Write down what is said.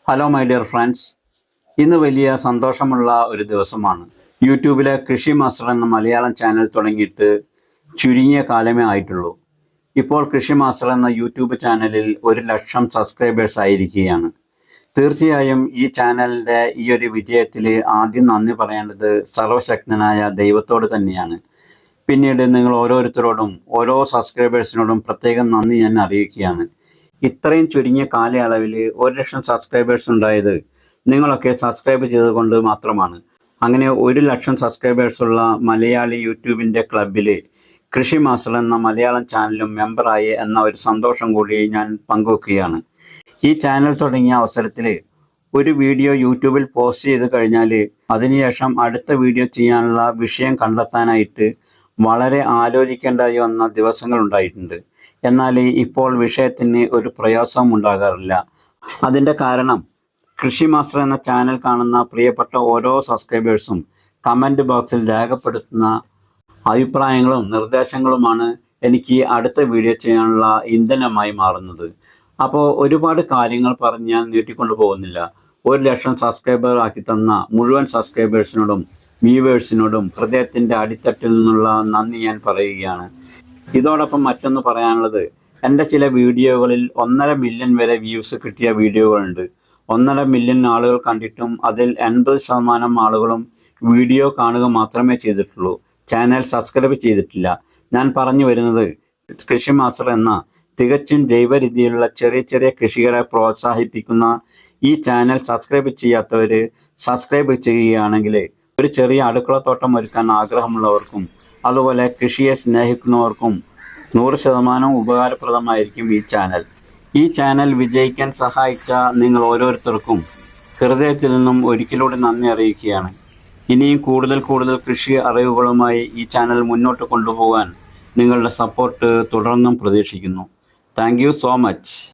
Hello my dear friends, ഇന്ന് വലിയ സന്തോഷമുള്ള ഒരു ദിവസമാണ്. യൂട്യൂബിലെ കൃഷി മാസ്റ്റർ എന്ന മലയാളം ചാനൽ തുടങ്ങിയിട്ട് ചുരുങ്ങിയ കാലമേ ആയിട്ടുള്ളൂ. ഇപ്പോൾ കൃഷി മാസ്റ്റർ എന്ന യൂട്യൂബ് ചാനലിൽ 1,00,000 സബ്സ്ക്രൈബേഴ്സ് ആയിരിക്കുകയാണ്. തീർച്ചയായും ഈ ചാനലിൻ്റെ ഈ ഒരു വിജയത്തിൽ ആദ്യം നന്ദി പറയേണ്ടത് സർവശക്തനായ ദൈവത്തോട് തന്നെയാണ്. പിന്നീട് നിങ്ങൾ ഓരോരുത്തരോടും ഓരോ സബ്സ്ക്രൈബേഴ്സിനോടും പ്രത്യേകം നന്ദി ഞാൻ അറിയിക്കുകയാണ്. ഇത്രയും ചുരുങ്ങിയ കാലയളവിൽ 1,00,000 സബ്സ്ക്രൈബേഴ്സ് ഉണ്ടായത് നിങ്ങളൊക്കെ സബ്സ്ക്രൈബ് ചെയ്തുകൊണ്ട് മാത്രമാണ്. അങ്ങനെ 1,00,000 സബ്സ്ക്രൈബേഴ്സുള്ള മലയാളി യൂട്യൂബിൻ്റെ ക്ലബിൽ കൃഷി മാസ്റ്റർ എന്ന മലയാളം ചാനലും മെമ്പറായി എന്ന ഒരു സന്തോഷം കൂടി ഞാൻ പങ്കുവെക്കുകയാണ്. ഈ ചാനൽ തുടങ്ങിയ അവസരത്തിൽ ഒരു വീഡിയോ യൂട്യൂബിൽ പോസ്റ്റ് ചെയ്ത് കഴിഞ്ഞാൽ അതിനുശേഷം അടുത്ത വീഡിയോ ചെയ്യാനുള്ള വിഷയം കണ്ടെത്താനായിട്ട് വളരെ ആലോചിക്കേണ്ടതായി വന്ന ദിവസങ്ങളുണ്ടായിട്ടുണ്ട്. എന്നാൽ ഇപ്പോൾ വിഷയത്തിന് ഒരു പ്രയാസവും ഉണ്ടാകാറില്ല. അതിൻ്റെ കാരണം കൃഷി മാസ്റ്റർ എന്ന ചാനൽ കാണുന്ന പ്രിയപ്പെട്ട ഓരോ സബ്സ്ക്രൈബേഴ്സും കമൻറ്റ് ബോക്സിൽ രേഖപ്പെടുത്തുന്ന അഭിപ്രായങ്ങളും നിർദ്ദേശങ്ങളുമാണ് എനിക്ക് അടുത്ത വീഡിയോ ചെയ്യാനുള്ള ഇന്ധനമായി മാറുന്നത്. അപ്പോൾ ഒരുപാട് കാര്യങ്ങൾ പറഞ്ഞ് ഞാൻ നീട്ടിക്കൊണ്ടു പോകുന്നില്ല. 1,00,000 സബ്സ്ക്രൈബർ ആക്കി തന്ന മുഴുവൻ സബ്സ്ക്രൈബേഴ്സിനോടും വ്യൂവേഴ്സിനോടും ഹൃദയത്തിൻ്റെ അടിത്തട്ടിൽ നിന്നുള്ള നന്ദി ഞാൻ പറയുകയാണ്. ഇതോടൊപ്പം മറ്റൊന്ന് പറയാനുള്ളത്, എൻ്റെ ചില വീഡിയോകളിൽ 1.5 മില്യൺ വരെ വ്യൂസ് കിട്ടിയ വീഡിയോകളുണ്ട്. 1.5 മില്യൺ ആളുകൾ കണ്ടിട്ടും അതിൽ 80% ആളുകളും വീഡിയോ കാണുക മാത്രമേ ചെയ്തിട്ടുള്ളൂ, ചാനൽ സബ്സ്ക്രൈബ് ചെയ്തിട്ടില്ല. ഞാൻ പറഞ്ഞു വരുന്നത്, കൃഷി മാസ്റ്റർ എന്ന തികച്ചും ജൈവ രീതിയിലുള്ള ചെറിയ ചെറിയ കൃഷികളെ പ്രോത്സാഹിപ്പിക്കുന്ന ഈ ചാനൽ സബ്സ്ക്രൈബ് ചെയ്യാത്തവർ സബ്സ്ക്രൈബ് ചെയ്യുകയാണെങ്കിൽ ഒരു ചെറിയ അടുക്കളത്തോട്ടം ഒരുക്കാൻ ആഗ്രഹമുള്ളവർക്കും അതുപോലെ കൃഷിയെ സ്നേഹിക്കുന്നവർക്കും 100% ഉപകാരപ്രദമായിരിക്കും ഈ ചാനൽ. ഈ ചാനൽ വിജയിക്കാൻ സഹായിച്ച നിങ്ങൾ ഓരോരുത്തർക്കും ഹൃദയത്തിൽ നിന്നും ഒരിക്കലൂടെ നന്ദി അറിയിക്കുകയാണ്. ഇനിയും കൂടുതൽ കൃഷി അറിവുകളുമായി ഈ ചാനൽ മുന്നോട്ട് കൊണ്ടുപോകാൻ നിങ്ങളുടെ സപ്പോർട്ട് തുടർന്നും പ്രതീക്ഷിക്കുന്നു. Thank you so much.